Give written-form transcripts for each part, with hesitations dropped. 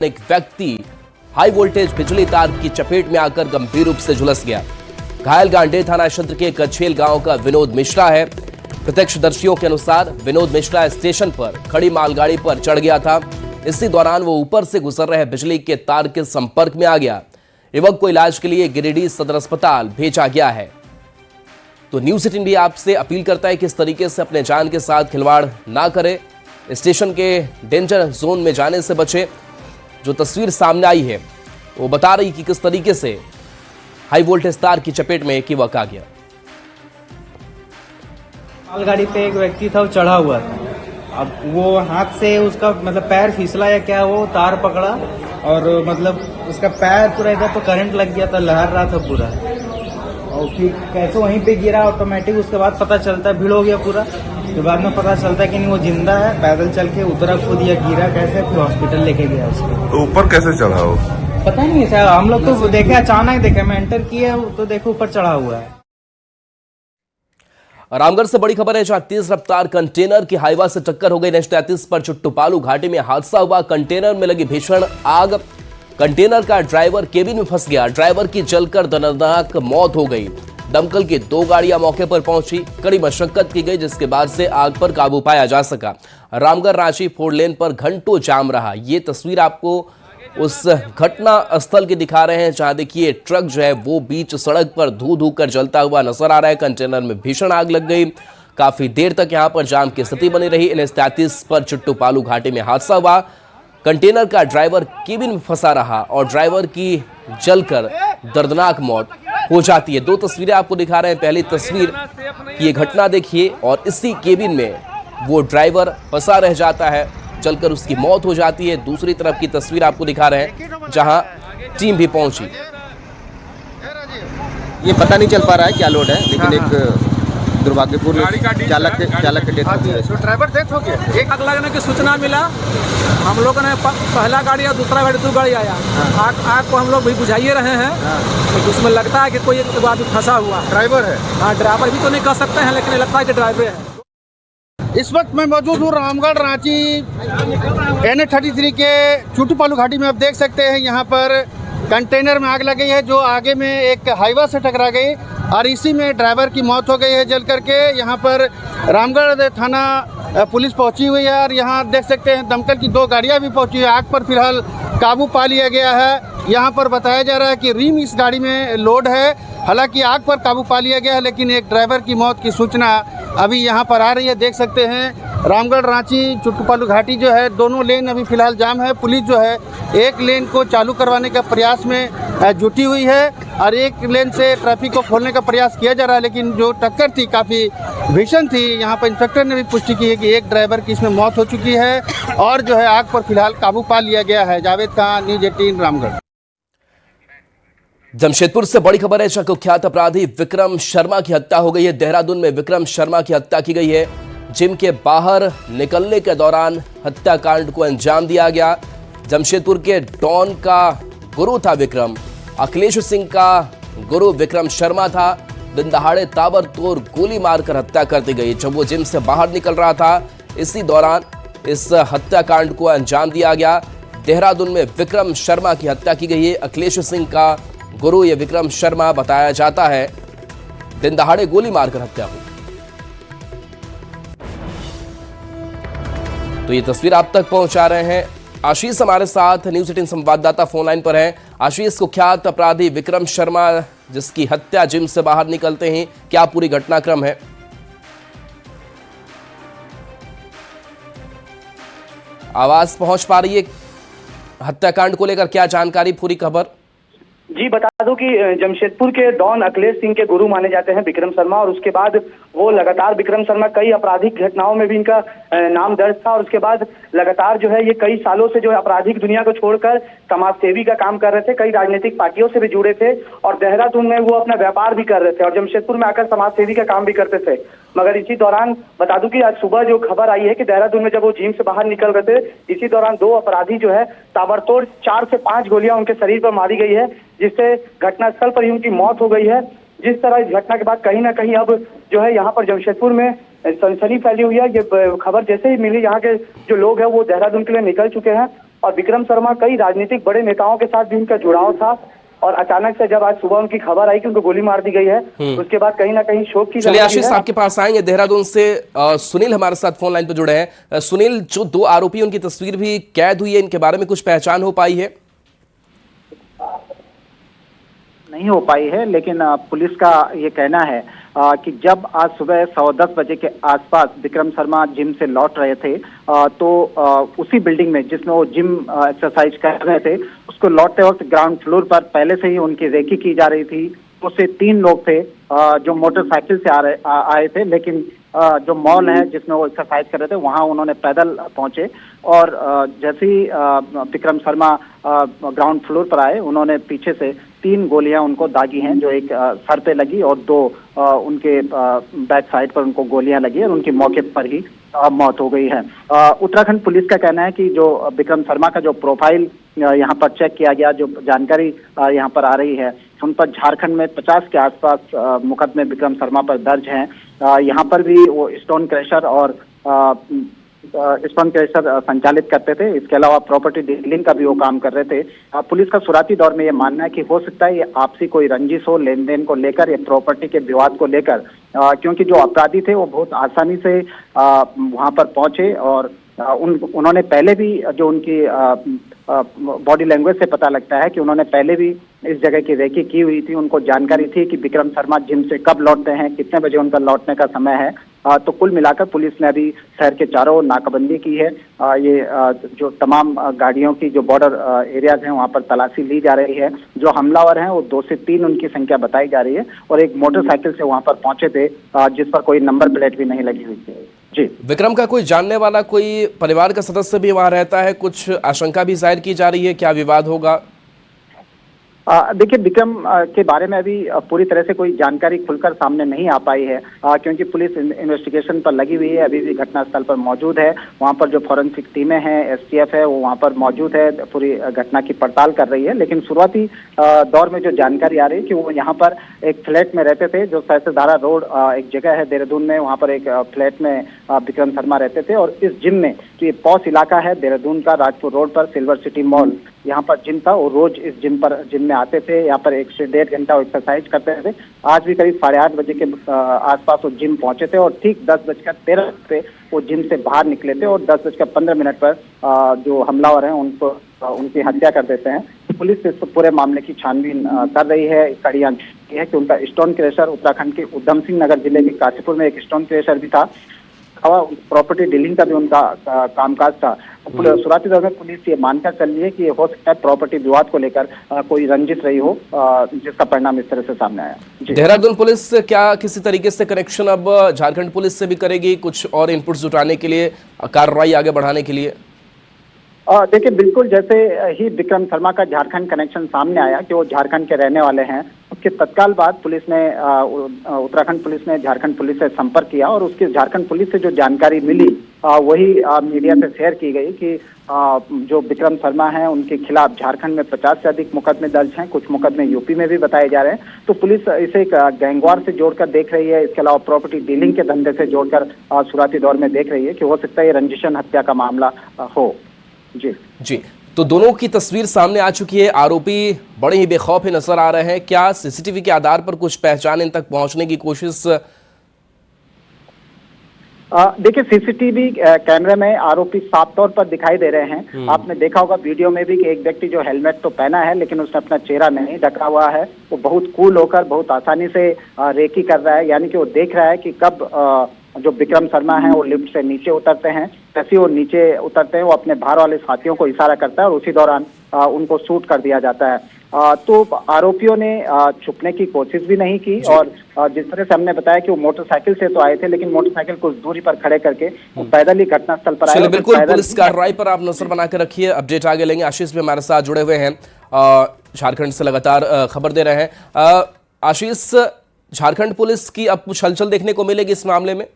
एक व्यक्ति high voltage बिजली तार की चपेट में आकर गंभीर रूप से झुलस गया। घायल गांडेय थाना क्षेत्र के कछेल गांव का विनोद मिश्रा है। प्रत्यक्षदर्शियों के अनुसार विनोद मिश्रा स्टेशन पर खड़ी मालगाड़ी पर चढ़ गया था। इसी दौरान वो ऊपर से गुजर रहे बिजली के तार के संपर्क में आ गया। युवक को इलाज के लिए गिरिडीह सदर अस्पताल भेजा गया है। तो न्यूज 18 भी आपसे अपील करता है कि इस तरीके से अपने जान के साथ खिलवाड़ ना करें, स्टेशन के डेंजर जोन में जाने से बचे। जो तस्वीर सामने आई है वो बता रही कि किस तरीके से हाई वोल्टेज तार की चपेट में एक युवक आ गया। मालगाड़ी पे एक व्यक्ति था, वो चढ़ा हुआ था। अब वो हाथ से उसका पैर फिसला या क्या, वो तार पकड़ा और उसका पैर पूरा इधर तो करंट लग गया था, लहर रहा था पूरा। और फिर कैसे वहीं पे गिरा ऑटोमेटिक। उसके बाद पता चलता है भीड़ हो गया पूरा। तो बाद में पता चलता है कि नहीं वो जिंदा है, पैदल चल के उतरा खुद या गिरा कैसे, फिर हॉस्पिटल लेके गया उसको। तो ऊपर कैसे चढ़ा हो? पता नहीं है, हम लोग तो देखे, अचानक देखे, मैं एंटर किया तो देखो ऊपर चढ़ा हुआ है। रामगढ़ से बड़ी खबर है, जहां तेज रफ्तार कंटेनर की हाईवा से टक्कर हो गई। NH-33 पर चुट्टूपालू घाटी में हादसा हुआ। कंटेनर में लगी भीषण आग, कंटेनर का ड्राइवर केबिन में फंस गया। ड्राइवर की जलकर दर्दनाक मौत हो गई। दमकल की 2 गाड़ियां मौके पर पहुंची, कड़ी मशक्कत की गई, जिसके बाद से आग पर काबू पाया जा सका। रामगढ़ रांची 4 लेन पर घंटों जाम रहा। ये तस्वीर आपको उस घटना स्थल की दिखा रहे हैं, जहां देखिए ट्रक जो है वो बीच सड़क पर धू धू कर जलता हुआ नजर आ रहा है। कंटेनर में भीषण आग लग गई। काफी देर तक यहां पर जाम की स्थिति बनी रही। NH-33 पर चुट्टूपालू घाटी में हादसा हुआ। कंटेनर का ड्राइवर केबिन में फंसा रहा और ड्राइवर की जलकर दर्दनाक मौत हो जाती है। 2 तस्वीरें आपको दिखा रहे हैं। पहली तस्वीर की ये घटना देखिए और इसी केबिन में वो ड्राइवर फंसा रह जाता है, जलकर उसकी मौत हो जाती है। दूसरी तरफ की तस्वीर आपको दिखा रहे हैं, जहां टीम भी पहुंची। ये पता नहीं चल पा रहा है क्या लोड है, लेकिन एक दुर्भाग्यपूर्ण चालक के डेथ हो गई है। ड्राइवर डेथ हो गया। एक आग लगने की सूचना मिला, हम लोगों ने पहला गाड़ी और दूसरा गाड़ी 2 गाड़ी आया। आग को हम लोग भी बुझाइए रहे हैं। तो उसमें लगता है कि कोई एक आदमी फंसा हुआ ड्राइवर है। हाँ, ड्राइवर भी तो नहीं कह सकते हैं, लेकिन लगता है कि ड्राइवर है। इस वक्त मैं मौजूद हूँ रामगढ़ रांची NH-33 के चुट्टूपालू घाटी में। आप देख सकते हैं यहाँ पर कंटेनर में आग लग गई है, जो आगे में एक हाईवा से टकरा गई और इसी में ड्राइवर की मौत हो गई है जल करके। यहाँ पर रामगढ़ थाना पुलिस पहुंची हुई है और यहाँ देख सकते हैं दमकल की 2 गाड़ियाँ भी पहुंची है। आग पर फिलहाल काबू पा लिया गया है। यहाँ पर बताया जा रहा है कि रिम इस गाड़ी में लोड है। हालांकि आग पर काबू पा लिया गया है, लेकिन एक ड्राइवर की मौत की सूचना अभी यहाँ पर आ रही है। देख सकते हैं रामगढ़ रांची चुट्टूपालू घाटी जो है, दोनों लेन अभी फिलहाल जाम है। पुलिस जो है एक लेन को चालू करवाने का प्रयास में जुटी हुई है और एक लेन से ट्रैफिक को खोलने का प्रयास किया जा रहा है, लेकिन जो टक्कर थी काफ़ी भीषण थी। यहाँ पर इंस्पेक्टर ने भी पुष्टि की है कि एक ड्राइवर की इसमें मौत हो चुकी है और जो है आग पर फिलहाल काबू पा लिया गया है। जावेद खान, न्यूज 18 रामगढ़। जमशेदपुर से बड़ी खबर है, कुख्यात अपराधी विक्रम शर्मा की हत्या हो गई है। देहरादून में विक्रम शर्मा की हत्या की गई है। जिम के बाहर निकलने के दौरान हत्याकांड को अंजाम दिया गया। जमशेदपुर के डॉन का गुरु था विक्रम। अखिलेश सिंह का गुरु विक्रम शर्मा था। दिन दहाड़े ताबड़तोड़ गोली मारकर हत्या कर दी गई जब वो जिम से बाहर निकल रहा था। इसी दौरान इस हत्याकांड को अंजाम दिया गया। देहरादून में विक्रम शर्मा की हत्या की गई है। अखिलेश सिंह का गुरु ये विक्रम शर्मा बताया जाता है। दिन दहाड़े गोली मारकर हत्या हुई। तो ये तस्वीर आप तक पहुंचा रहे हैं आशीष, हमारे साथ न्यूज 18 संवाददाता फोन लाइन पर हैं। आशीष, कुख्यात अपराधी विक्रम शर्मा जिसकी हत्या जिम से बाहर निकलते ही, क्या पूरी घटनाक्रम है? आवाज पहुंच पा रही है? हत्याकांड को लेकर क्या जानकारी, पूरी खबर? जी, बता दो कि जमशेदपुर के डॉन अखिलेश सिंह के गुरु माने जाते हैं विक्रम शर्मा, और उसके बाद वो लगातार विक्रम शर्मा कई आपराधिक घटनाओं में भी इनका नाम दर्ज था। और उसके बाद लगातार जो है ये कई सालों से जो आपराधिक दुनिया को छोड़कर समाज सेवी का काम कर रहे थे। कई राजनीतिक पार्टियों से भी जुड़े थे और देहरादून में वो अपना व्यापार भी कर रहे थे और जमशेदपुर में आकर समाज सेवी का काम भी करते थे। मगर इसी दौरान बता दूं कि आज सुबह जो खबर आई है कि देहरादून में जब वो जिम से बाहर निकल रहे थे, इसी दौरान 2 अपराधी जो है ताबड़तोड़ 4 से 5 गोलियां उनके शरीर पर मारी गई है, जिससे घटनास्थल पर ही उनकी मौत हो गई है। जिस तरह इस घटना के बाद कहीं ना कहीं अब जो है यहाँ पर जमशेदपुर में सनसनी फैली हुई है। ये खबर जैसे ही मिली, यहाँ के जो लोग हैं वो देहरादून के लिए निकल चुके हैं और विक्रम शर्मा कई राजनीतिक बड़े नेताओं के साथ भी उनका जुड़ाव था। और अचानक से जब आज सुबह उनकी खबर आई कि उनको गोली मार दी गई है, उसके बाद कहीं ना कहीं शोक की चलिए लहर आशीष, है। आपके पास आएंगे देहरादून से। सुनील हमारे साथ फोन लाइन पर जुड़े हैं। सुनील, जो 2 आरोपी उनकी तस्वीर भी कैद हुई है, इनके बारे में कुछ पहचान हो पाई है? नहीं हो पाई है, लेकिन पुलिस का ये कहना है कि जब आज सुबह 10:15 बजे के आसपास विक्रम शर्मा जिम से लौट रहे थे तो उसी बिल्डिंग में जिसमें वो जिम एक्सरसाइज कर रहे थे, उसको लौटते वक्त ग्राउंड फ्लोर पर पहले से ही उनकी रेकी की जा रही थी। उससे 3 लोग थे जो मोटरसाइकिल से आए थे, लेकिन जो मॉल है जिसमें वो एक्सरसाइज कर रहे थे वहां उन्होंने पैदल पहुंचे और जैसे ही विक्रम शर्मा ग्राउंड फ्लोर पर आए, उन्होंने पीछे से 3 गोलियां उनको दागी हैं, जो एक सर पे लगी और 2 उनके बैक साइड पर उनको गोलियां लगी और उनकी मौके पर ही मौत हो गई है। उत्तराखंड पुलिस का कहना है कि जो विक्रम शर्मा का जो प्रोफाइल यहाँ पर चेक किया गया, जो जानकारी यहाँ पर आ रही है, उन पर झारखंड में 50 के आसपास मुकदमे विक्रम शर्मा पर दर्ज हैं। यहाँ पर भी वो स्टोन क्रशर और स्टोन क्रशर संचालित करते थे। इसके अलावा प्रॉपर्टी डीलिंग का भी वो काम कर रहे थे। पुलिस का शुरुआती दौर में ये मानना है कि हो सकता है ये आपसी कोई रंजिश हो, लेन देन को लेकर या प्रॉपर्टी के विवाद को लेकर, क्योंकि जो अपराधी थे वो बहुत आसानी से वहां पर पहुंचे और उन्होंने पहले भी, जो उनकी बॉडी लैंग्वेज से पता लगता है कि उन्होंने पहले भी इस जगह की रेकी की हुई थी। उनको जानकारी थी कि विक्रम शर्मा जिम से कब लौटते हैं, कितने बजे उनका लौटने का समय है। तो कुल मिलाकर पुलिस ने अभी शहर के चारों ओर नाकाबंदी की है। ये जो तमाम गाड़ियों की जो बॉर्डर एरियाज हैं वहां पर तलाशी ली जा रही है। जो हमलावर हैं वो 2 से 3 उनकी संख्या बताई जा रही है और एक मोटरसाइकिल से वहां पर पहुंचे थे जिस पर कोई नंबर प्लेट भी नहीं लगी हुई थी। जी, विक्रम का कोई जानने वाला, कोई परिवार का सदस्य भी वहां रहता है? कुछ आशंका भी जाहिर की जा रही है, क्या विवाद होगा? देखिए, विक्रम के बारे में अभी पूरी तरह से कोई जानकारी खुलकर सामने नहीं आ पाई है, क्योंकि पुलिस इन्वेस्टिगेशन पर लगी हुई है, अभी भी घटनास्थल पर मौजूद है। वहां पर जो फॉरेंसिक टीमें हैं, एसटीएफ है, वो वहां पर मौजूद है, पूरी घटना की पड़ताल कर रही है। लेकिन शुरुआती दौर में जो जानकारी आ रही है कि वो यहाँ पर एक फ्लैट में रहते थे, जो सहस्त्रधारा रोड एक जगह है देहरादून में, वहाँ पर एक फ्लैट में विक्रम शर्मा रहते थे। और इस जिम में, जो ये पॉश इलाका है देहरादून का, राजपुर रोड पर सिल्वर सिटी मॉल, यहाँ पर जिम था। वो रोज इस जिम में आते थे, यहाँ पर 1 से 1.5 घंटा एक्सरसाइज करते थे। आज भी करीब 8:30 बजे के आसपास वो जिम पहुंचे थे और ठीक 10:13 पे वो जिम से बाहर निकले थे और 10:15 पर जो हमलावर हैं उनकी हत्या कर देते हैं। पुलिस इस पूरे मामले की छानबीन कर रही है। कड़ी है कि उनका स्टोन क्रशर, उत्तराखंड के उधम सिंह नगर जिले के काशीपुर में एक स्टोन क्रशर भी था। प्रॉपर्टी डीलिंग का भी उनका कामकाज था। शुरुआती दौर में पुलिस ये मानकर चल रही है कि हो सकता है प्रॉपर्टी विवाद को लेकर कोई रंजिश रही हो, जिसका परिणाम इस तरह से सामने आया। देहरादून पुलिस क्या किसी तरीके से कनेक्शन अब झारखंड पुलिस से भी करेगी, कुछ और इनपुट जुटाने के लिए, कार्रवाई आगे बढ़ाने के लिए? देखिए, बिल्कुल जैसे ही विक्रम शर्मा का झारखंड कनेक्शन सामने आया कि वो झारखंड के रहने वाले हैं, उसके तत्काल बाद पुलिस ने, उत्तराखंड पुलिस ने झारखंड पुलिस से संपर्क किया और उसकी झारखंड पुलिस से जो जानकारी मिली वही मीडिया से शेयर की गई कि जो विक्रम शर्मा हैं उनके खिलाफ झारखंड में 50 से अधिक मुकदमे दर्ज हैं, कुछ मुकदमे यूपी में भी बताए जा रहे हैं। तो पुलिस इसे एक गैंगवार से जोड़कर देख रही है। इसके अलावा प्रॉपर्टी डीलिंग के धंधे से जोड़कर शुरुआती दौर में देख रही है कि हो सकता है ये रंजिशन हत्या का मामला हो। जी, तो दोनों की तस्वीर सामने आ चुकी है। आरोपी बड़े ही बेखौफ नजर आ रहे हैं। क्या सीसीटीवी के आधार पर कुछ पहचान इन तक पहुंचने की कोशिश? देखिए, सीसीटीवी कैमरे में आरोपी साफ तौर पर दिखाई दे रहे हैं। आपने देखा होगा वीडियो में भी कि एक व्यक्ति जो हेलमेट तो पहना है लेकिन उसने अपना चेहरा नहीं ढका हुआ है। वो बहुत कूल होकर बहुत आसानी से रेकी कर रहा है, यानी कि वो देख रहा है कि कब जो विक्रम शर्मा हैं वो लिफ्ट से नीचे उतरते हैं। जैसे वो नीचे उतरते हैं वो अपने बाहर वाले साथियों को इशारा करता है और उसी दौरान उनको शूट कर दिया जाता है। तो आरोपियों ने छुपने की कोशिश भी नहीं की और जिस तरह से हमने बताया कि वो मोटरसाइकिल से तो आए थे, लेकिन मोटरसाइकिल कुछ दूरी पर खड़े करके वो पैदल ही घटनास्थल पर आए। बिल्कुल, पुलिस कार्रवाई पर आप नजर बना के रखिए, अपडेट आगे लेंगे। आशीष भी हमारे साथ जुड़े हुए हैं, झारखंड से लगातार खबर दे रहे हैं। आशीष, झारखंड पुलिस की अब कुछ हलचल देखने को मिलेगी इस मामले में?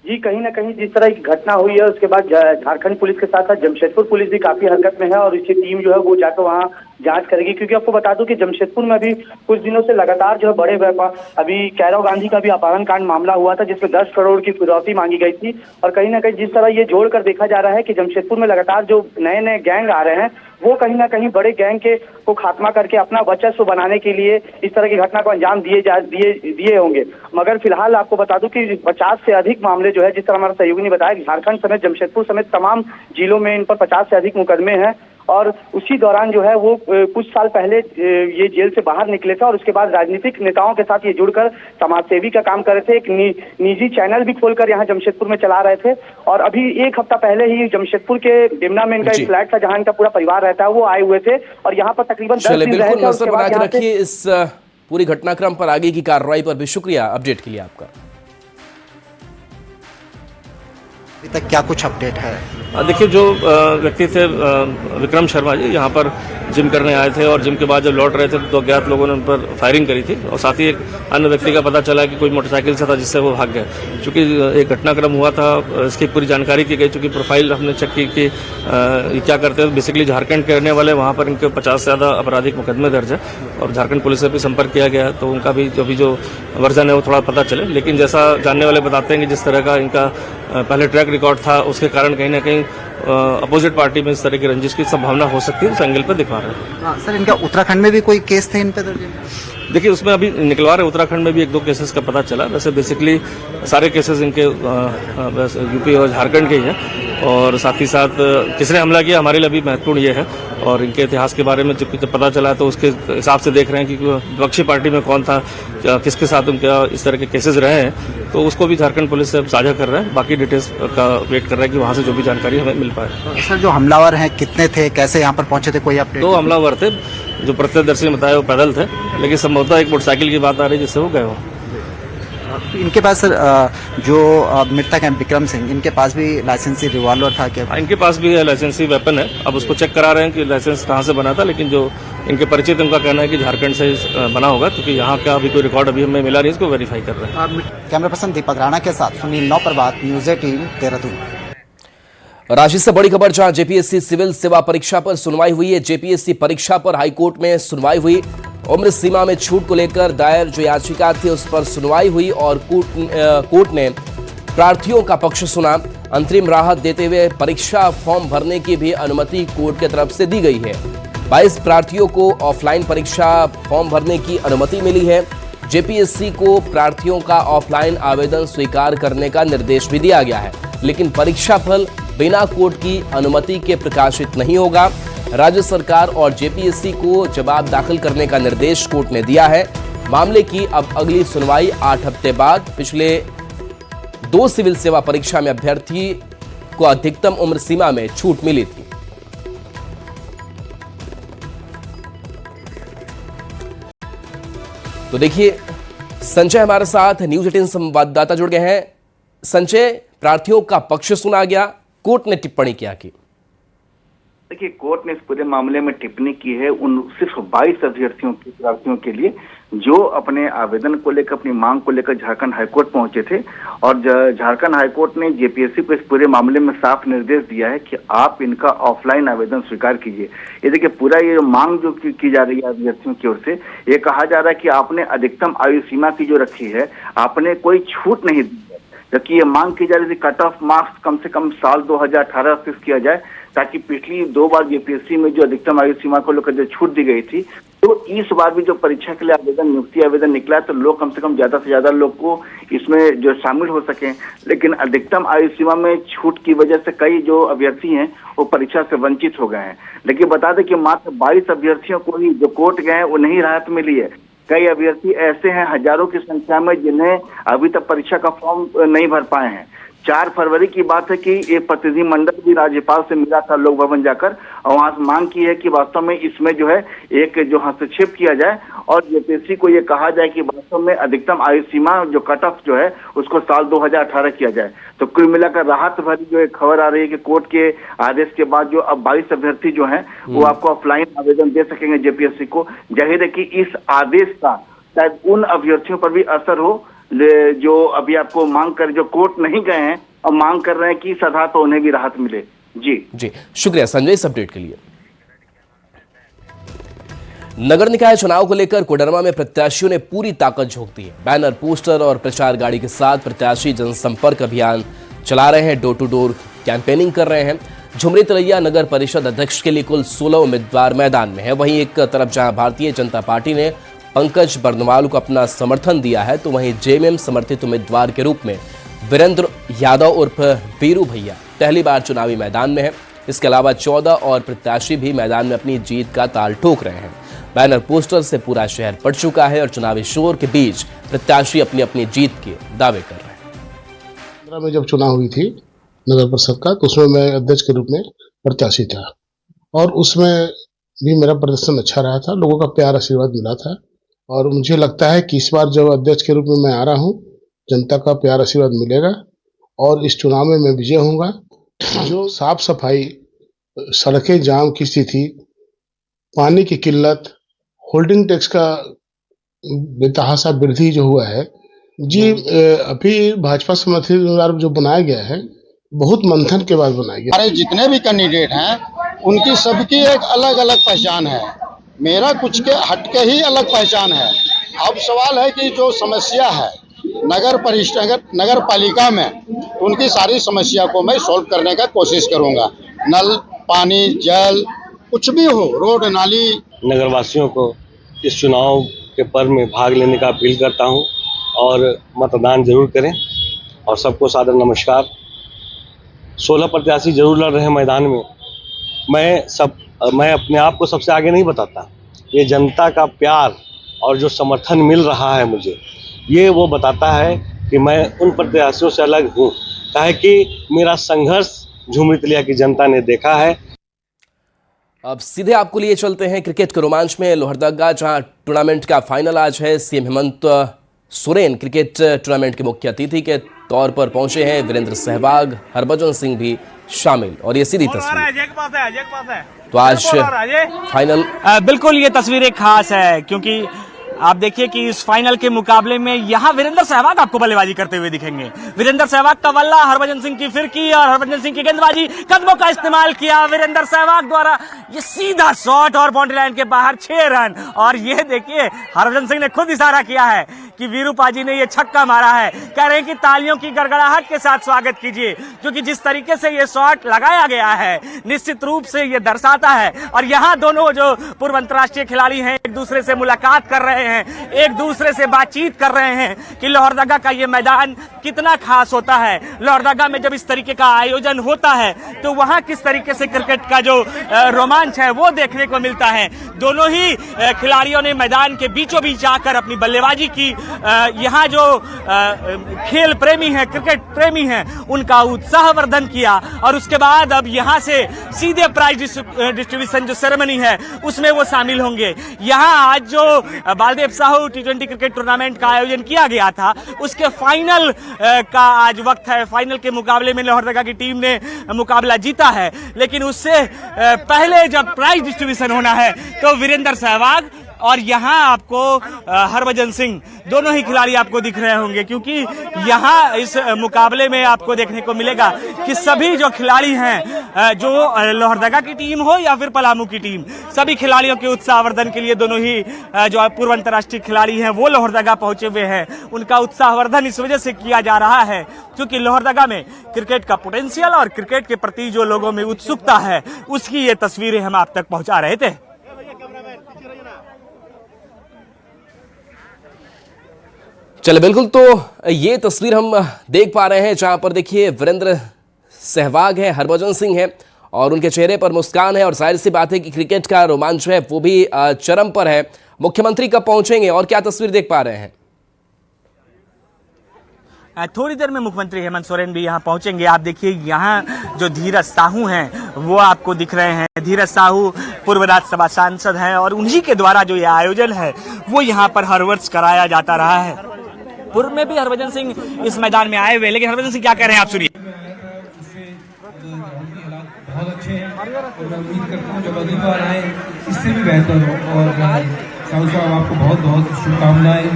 जी, कहीं ना कहीं जिस तरह की घटना हुई है उसके बाद झारखंड पुलिस के साथ साथ जमशेदपुर पुलिस भी काफी हरकत में है और इसकी टीम जो है वो जाकर वहाँ जांच करेगी। क्योंकि आपको बता दूं कि जमशेदपुर में अभी कुछ दिनों से लगातार जो है बड़े व्यापार, अभी कैरव गांधी का भी अपहरण कांड मामला हुआ था जिसमें 10 करोड़ की फिरौती मांगी गई थी। और कहीं ना कहीं जिस तरह ये जोड़कर देखा जा रहा है कि जमशेदपुर में लगातार जो नए नए गैंग आ रहे हैं वो कहीं ना कहीं बड़े गैंग के को खात्मा करके अपना वर्चस्व बनाने के लिए इस तरह की घटना को अंजाम दिए होंगे। मगर फिलहाल आपको बता दूं कि 50 से अधिक मामले जो है, जिस तरह हमारा सहयोगी ने बताया, झारखंड समेत जमशेदपुर समेत तमाम जिलों में इन पर 50 से अधिक मुकदमे हैं। और उसी दौरान जो है वो कुछ साल पहले ये जेल से बाहर निकले थे और उसके बाद राजनीतिक नेताओं के साथ ये जुड़कर समाजसेवी का काम कर रहे थे। एक निजी चैनल भी खोलकर यहाँ जमशेदपुर में चला रहे थे। और अभी एक हफ्ता पहले ही जमशेदपुर के डिमना में इनका एक फ्लैट था जहाँ इनका पूरा परिवार रहता है, वो आए हुए थे और यहाँ पर तकरीबन 10 दिन रहे थे। नजर बना के रखिए इस पूरी घटनाक्रम पर, आगे की कार्रवाई पर भी शुक्रिया अपडेट के लिए आपका। अभी तक क्या कुछ अपडेट है? देखिए, जो व्यक्ति थे विक्रम शर्मा जी, यहाँ पर जिम करने आए थे और जिम के बाद जब लौट रहे थे तो अज्ञात लोगों ने उन पर फायरिंग करी थी और साथ ही एक अन्य व्यक्ति का पता चला कि कोई मोटरसाइकिल से था जिससे वो भाग गए। चूंकि एक घटनाक्रम हुआ था, इसकी पूरी जानकारी की गई। चूंकि प्रोफाइल हमने चेक की कि ये क्या करते हैं, बेसिकली झारखंड के रहने वाले, वहाँ पर इनके 50 से ज़्यादा आपराधिक मुकदमे दर्ज है और झारखंड पुलिस से भी संपर्क किया गया है, तो उनका भी जो वर्जन है वो थोड़ा पता चले। लेकिन जैसा जानने वाले बताते हैं कि जिस तरह का इनका पहले ट्रैक रिकॉर्ड था, उसके कारण कहीं ना कहीं अपोजिट पार्टी में इस तरह की रंजिश की संभावना हो सकती है, उस एंगल पर दिखा रहे हैं। सर, इनका उत्तराखंड में भी कोई केस थे इन पे दर्ज? देखिए, उसमें अभी निकलवा रहे, उत्तराखंड में भी 1-2 केसेस का पता चला। वैसे बेसिकली सारे केसेस इनके यूपी और झारखंड के ही हैं। और साथ ही साथ किसने हमला किया हमारे लिए अभी महत्वपूर्ण ये है। और इनके इतिहास के बारे में जब पता चला तो उसके हिसाब से देख रहे हैं कि विपक्षी पार्टी में कौन था, किसके साथ उनका इस तरह के केसेस रहे हैं, तो उसको भी झारखंड पुलिस से साझा कर रहे हैं। बाकी डिटेल्स का वेट कर रहे हैं कि वहाँ से जो भी जानकारी हमें मिल पाए। सर, जो हमलावर हैं कितने थे, कैसे यहाँ पर पहुंचे थे, कोई अपडेट? 2 हमलावर थे, जो प्रत्यक्षदर्शी ने बताया वो पैदल थे, लेकिन संभवतः एक मोटरसाइकिल की बात आ रही है जिससे वो गए हो। इनके पास सर जो मृतक हैं विक्रम सिंह, इनके पास भी लाइसेंसी रिवॉल्वर था क्या? इनके पास भी है, लाइसेंसी वेपन है। अब उसको चेक करा रहे हैं कि लाइसेंस कहाँ से बना था, लेकिन जो इनके परिचित उनका कहना है कि झारखंड से बना होगा, क्योंकि यहाँ का अभी कोई रिकॉर्ड अभी हमें मिला नहीं, इसको वेरीफाई कर रहे हैं। कैमरा पर्सन दीपक राणा के साथ सुनील नौप्रभात, न्यूज़ 18 देहरादून। रांची से बड़ी खबर, जहां जेपीएससी सिविल सेवा परीक्षा पर सुनवाई हुई है। जेपीएससी परीक्षा पर हाईकोर्ट में सुनवाई हुई। उम्र सीमा में छूट को लेकर दायर जो याचिका थी उस पर सुनवाई हुई और कोर्ट ने प्रार्थियों का पक्ष सुना। अंतरिम राहत देते हुए परीक्षा फॉर्म भरने की भी अनुमति कोर्ट की तरफ से दी गई है। 22 प्रार्थियों को ऑफलाइन परीक्षा फॉर्म भरने की अनुमति मिली है। जेपीएससी को प्रार्थियों का ऑफलाइन आवेदन स्वीकार करने का निर्देश भी दिया गया है, लेकिन परीक्षा फल बिना कोर्ट की अनुमति के प्रकाशित नहीं होगा। राज्य सरकार और जेपीएससी को जवाब दाखिल करने का निर्देश कोर्ट ने दिया है। मामले की अब अगली सुनवाई 8 हफ्ते बाद। पिछले 2 सिविल सेवा परीक्षा में अभ्यर्थी को अधिकतम उम्र सीमा में छूट मिली थी। तो देखिए, संजय हमारे साथ न्यूज़ 18 संवाददाता जुड़ गए हैं। संजय, प्रार्थियों का पक्ष सुना गया, कोर्ट ने टिप्पणी क्या की? देखिए, कोर्ट ने इस पूरे मामले में टिप्पणी की है उन सिर्फ 22 प्रार्थियों के लिए जो अपने आवेदन को लेकर, अपनी मांग को लेकर झारखंड हाईकोर्ट पहुंचे थे। और झारखंड हाईकोर्ट ने जेपीएससी को इस पूरे मामले में साफ निर्देश दिया है कि आप इनका ऑफलाइन आवेदन स्वीकार कीजिए। ये देखिए, पूरा ये मांग जो की जा रही है अभ्यर्थियों की ओर से, ये कहा जा रहा है कि आपने अधिकतम आयु सीमा की जो रखी है, आपने कोई छूट नहीं दी है। जबकि ये मांग की जा रही थी कट ऑफ मार्क्स कम से कम साल 2018 फिक्स किया जाए, ताकि पिछली 2 बार जेपीएससी में जो अधिकतम आयु सीमा को लेकर जो छूट दी गई थी, तो इस बार भी जो परीक्षा के लिए आवेदन, नियुक्ति आवेदन निकला, तो लोग कम से कम ज्यादा से ज्यादा लोग को इसमें जो शामिल हो सके। लेकिन अधिकतम आयु सीमा में छूट की वजह से कई जो अभ्यर्थी हैं वो परीक्षा से वंचित हो गए हैं। लेकिन बता दें कि मात्र 22 अभ्यर्थियों को ही जो कोर्ट गए हैं उन्हें राहत मिली है। कई अभ्यर्थी ऐसे हैं हजारों की संख्या में जिन्हें अभी तक परीक्षा का फॉर्म नहीं भर पाए हैं। 4 फरवरी की बात है कि एक प्रतिनिधि मंडल भी राज्यपाल से मिला था लोक भवन जाकर, और वहां मांग की है कि वास्तव में इसमें जो है एक जो हस्तक्षेप किया जाए और जेपीएससी को ये कहा जाए कि वास्तव में अधिकतम आयु सीमा जो कट ऑफ जो है उसको साल 2018 किया जाए। तो कुल मिलाकर राहत भरी जो एक खबर आ रही है कि कोर्ट के आदेश के बाद जो अब 22 अभ्यर्थी जो हैं वो आपको ऑफलाइन आवेदन दे सकेंगे जेपीएससी को। जाहिर है कि इस आदेश का शायद उन अभ्यर्थियों पर भी असर हो जो अभी आपको मांग कर, जो कोर्ट नहीं गए हैं और मांग कर रहे हैं कि सदा तो उन्हें भी राहत मिले। जी शुक्रिया संजय इस अपडेट के लिए। नगर निकाय चुनाव को लेकर कोडरमा में प्रत्याशियों ने पूरी ताकत झोंक दी है। बैनर, पोस्टर और प्रचार गाड़ी के साथ प्रत्याशी जनसंपर्क अभियान चला रहे हैं, डोर टू डोर कैंपेनिंग कर रहे हैं। झुमरी तिलैया नगर परिषद अध्यक्ष के लिए कुल 16 उम्मीदवार मैदान में है। वहीं एक तरफ जहां भारतीय जनता पार्टी ने पंकज बर्नवाल को अपना समर्थन दिया है, तो वहीं जेएमएम समर्थित उम्मीदवार के रूप में वीरेंद्र यादव उर्फ वीरू भैया पहली बार चुनावी मैदान में है। इसके अलावा 14 और प्रत्याशी भी मैदान में अपनी जीत का ताल ठोक रहे हैं। बैनर, पोस्टर से पूरा शहर पड़ चुका है और चुनावी शोर के बीच प्रत्याशी अपनी अपनी जीत के दावे कर रहे हैं। 2015 में जब चुनाव हुई थी नगर परिषद का, तो उसमें मैं अध्यक्ष के रूप में प्रत्याशी था और उसमें भी मेरा प्रदर्शन अच्छा रहा था, लोगों का प्यार आशीर्वाद मिला था। और मुझे लगता है कि इस बार जब अध्यक्ष के रूप में मैं आ रहा हूँ, जनता का प्यार आशीर्वाद मिलेगा और इस चुनाव में मैं विजय होऊंगा। जो साफ सफाई, सड़कें जाम की स्थिति, पानी की किल्लत, होल्डिंग टैक्स का बेतहाशा वृद्धि जो हुआ है जी, अभी भाजपा समर्थित उम्मीदवार जो बनाया गया है, बहुत मंथन के बाद बनाया गया। हमारे जितने भी कैंडिडेट हैं उनकी सबकी एक अलग अलग पहचान है। मेरा कुछ के हटके ही अलग पहचान है। अब सवाल है कि जो समस्या है नगर पालिका में, उनकी सारी समस्या को मैं सॉल्व करने का कोशिश करूंगा। नल, पानी, जल, कुछ भी हो, रोड, नाली। नगरवासियों को इस चुनाव के पर्व में भाग लेने का अपील करता हूं और मतदान जरूर करें। और सबको सादर नमस्कार। 16 प्रत्याशी जरूर लड़ रहे हैं मैदान में। मैं अपने आप को सबसे आगे नहीं बताता। ये जनता का प्यार और जो समर्थन मिल रहा है मुझे, ये वो बताता है कि मैं उन प्रत्याशियों से अलग हूँ। काहे कि मेरा संघर्ष झुमरी तिलैया की जनता ने देखा है। अब सीधे आपको लिए चलते हैं क्रिकेट के रोमांच में। लोहरदगा जहां टूर्नामेंट का फाइनल आज है। CM Hemant Soren cricket tournament के मुख्य अतिथि के तौर पर पहुंचे हैं। वीरेंद्र सहवाग, हरभजन सिंह भी शामिल और ये सीधी तस्वीर। तो आज फाइनल बिल्कुल ये तस्वीर एक खास है, क्योंकि आप देखिए कि इस फाइनल के मुकाबले में यहाँ वीरेंद्र सहवाग आपको बल्लेबाजी करते हुए दिखेंगे। वीरेंद्र सहवाग का बल्ला, हरभजन सिंह की फिरकी और हरभजन सिंह की गेंदबाजी, कदमों का इस्तेमाल किया वीरेंद्र सहवाग द्वारा। ये सीधा शॉट और बाउंड्री लाइन के बाहर 6 रन। और ये देखिए हरभजन सिंह ने खुद इशारा किया है कि वीरू पाजी ने ये छक्का मारा है। कह रहे हैं कि तालियों की गड़गड़ाहट के साथ स्वागत कीजिए, क्योंकि जिस तरीके से ये शॉट लगाया गया है निश्चित रूप से ये दर्शाता है। और यहाँ दोनों जो पूर्व अंतर्राष्ट्रीय खिलाड़ी हैं एक दूसरे से मुलाकात कर रहे हैं, एक दूसरे से बातचीत कर रहे हैं कि लोहरदगा का ये मैदान कितना खास होता है। लोहरदगा में जब इस तरीके का आयोजन होता है तो वहां किस तरीके से क्रिकेट का जो रोमांच है वो देखने को मिलता है। दोनों ही खिलाड़ियों ने मैदान के बीचों बीच आकर अपनी बल्लेबाजी की। यहाँ जो खेल प्रेमी हैं, क्रिकेट प्रेमी हैं, उनका उत्साहवर्धन किया। और उसके बाद अब यहाँ से सीधे प्राइज डिस्ट्रीब्यूशन जो सेरेमनी है उसमें वो शामिल होंगे। यहाँ आज जो Baldev Sahu T20 cricket tournament का आयोजन किया गया था उसके फाइनल का आज वक्त है। फाइनल के मुकाबले में लोहरदगा की टीम ने मुकाबला जीता है, लेकिन उससे पहले जब प्राइज डिस्ट्रीब्यूशन होना है तो वीरेंद्र सहवाग और यहाँ आपको हरभजन सिंह दोनों ही खिलाड़ी आपको दिख रहे होंगे, क्योंकि यहाँ इस मुकाबले में आपको देखने को मिलेगा कि सभी जो खिलाड़ी हैं, जो लोहरदगा की टीम हो या फिर पलामू की टीम, सभी खिलाड़ियों के उत्साहवर्धन के लिए दोनों ही जो पूर्व अंतर्राष्ट्रीय खिलाड़ी हैं वो लोहरदगा पहुंचे हुए हैं। उनका उत्साहवर्धन इस वजह से किया जा रहा है क्योंकि लोहरदगा में क्रिकेट का पोटेंशियल और क्रिकेट के प्रति जो लोगों में उत्सुकता है उसकी ये तस्वीरें हम आप तक पहुंचा रहे थे। चले बिल्कुल, तो ये तस्वीर हम देख पा रहे हैं जहां पर देखिए वीरेंद्र सहवाग है, हरभजन सिंह है और उनके चेहरे पर मुस्कान है। और जाहिर सी बात है कि क्रिकेट का रोमांच है वो भी चरम पर है। मुख्यमंत्री कब पहुंचेंगे और क्या तस्वीर देख पा रहे हैं? थोड़ी देर में मुख्यमंत्री हेमंत सोरेन भी यहाँ पहुंचेंगे। आप देखिए यहाँ जो धीरज साहू हैं वो आपको दिख रहे हैं। धीरज साहू पूर्व राज्यसभा सांसद हैं और उन्हीं के द्वारा जो ये आयोजन है वो यहाँ पर हर वर्ष कराया जाता रहा है। पूर्व में भी हरभजन सिंह इस मैदान में आए हुए, लेकिन हरभजन सिंह क्या कह रहे हैं आप सुनिए। बहुत अच्छे हैं और मैं उम्मीद करता हूँ जब अगली बार आए इससे भी बेहतर हो। और साहू साहब आपको बहुत बहुत शुभकामनाएं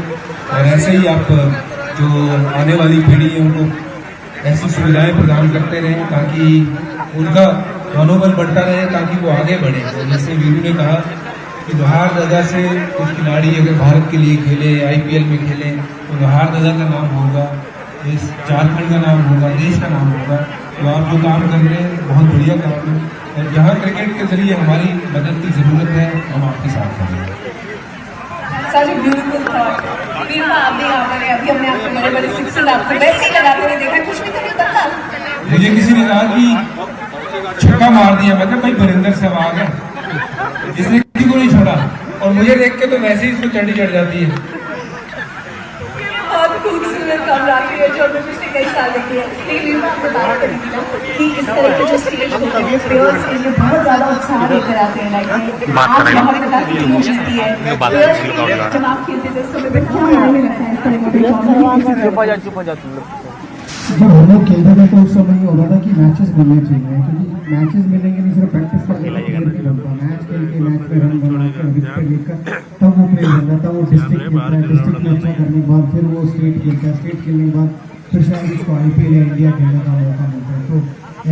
और ऐसे ही आप जो आने वाली पीढ़ी है उनको ऐसी सुविधाएं प्रदान करते रहें ताकि उनका मनोबल बढ़ता रहे, ताकि वो आगे बढ़े। जैसे वीरू ने कहा कि लोहारदगा से कुछ खिलाड़ी अगर भारत के लिए खेले, IPL में खेले, तो लोहारदगा का नाम होगा, इस झारखंड का नाम होगा, देश का नाम होगा। तो आप जो काम कर रहे हैं बहुत बढ़िया काम है, और जहाँ क्रिकेट के जरिए हमारी मदद की ज़रूरत है हम आपके साथ खड़े हैं। Such a beautiful thought. फिर आप भी यहाँ पर अभी हमने आपके बड़े बड़े सिक्सर आपको वैसे ही लगाते हुए देखा, कुछ भी तो नहीं पता। मुझे किसी ने कहा कि छक्का मार दिया, मतलब भाई वीरेंद्र सहवाग है, इसने किसी को नहीं छोड़ा, और मुझे देख के तो वैसे ही इसको चढ़ी चढ़ जाती है। बहुत खूबसूरत काम आती है जो हमने पिछले कई साल देखी है। लेकिन आपको बात करनी थी ना कि इस तरह के जो स्टेज होते हैं प्लेयर्स के लिए बहुत ज्यादा उत्साह लेकर आते हैं। लाइक आज बहुत बड़ा टीम जीतती है, प्लेयर्स के लिए जब आप खेलते थे उस समय पे खूब आने लगता है इस तरह का। जब हम लोग खेलते थे तो उस समय ये होता था कि मैचेस बनने चाहिए, क्योंकि मैचेस मिलेंगे नहीं, सिर्फ प्रैक्टिस करके बनता। मैच खेल के मैच में रन बनाकर विकेट लेकर तब वो प्लेयर बन जाता है, वो डिस्ट्रिक्ट खेलता है, डिस्ट्रिक्ट में अच्छा करने के बाद फिर वो स्टेट खेलता है, स्टेट खेलने के बाद फिर शायद उसको IPL या इंडिया खेलने का मौका मिलता है। तो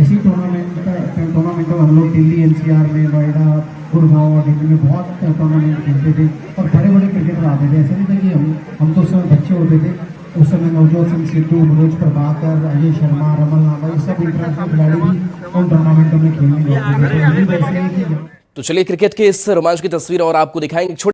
ऐसी टूर्नामेंट हम लोग दिल्ली NCR में, नोएडा, गुड़गांव और दिल्ली में बहुत टूर्नामेंट खेलते थे, और बड़े बड़े क्रिकेटर आते थे। ऐसा नहीं था कि हम तो उस समय बच्चे होते थे, उस समय नवजोत सिंह सिद्धू, मनोज प्रभाकर, अजय शर्मा, रमन लांबा, ये सब इंटरनेशनल खिलाड़ी भी उन टूर्नामेंटों में खेलने जाते थे। तो चलिए क्रिकेट के इस रोमांच की तस्वीर और आपको दिखाएंगे।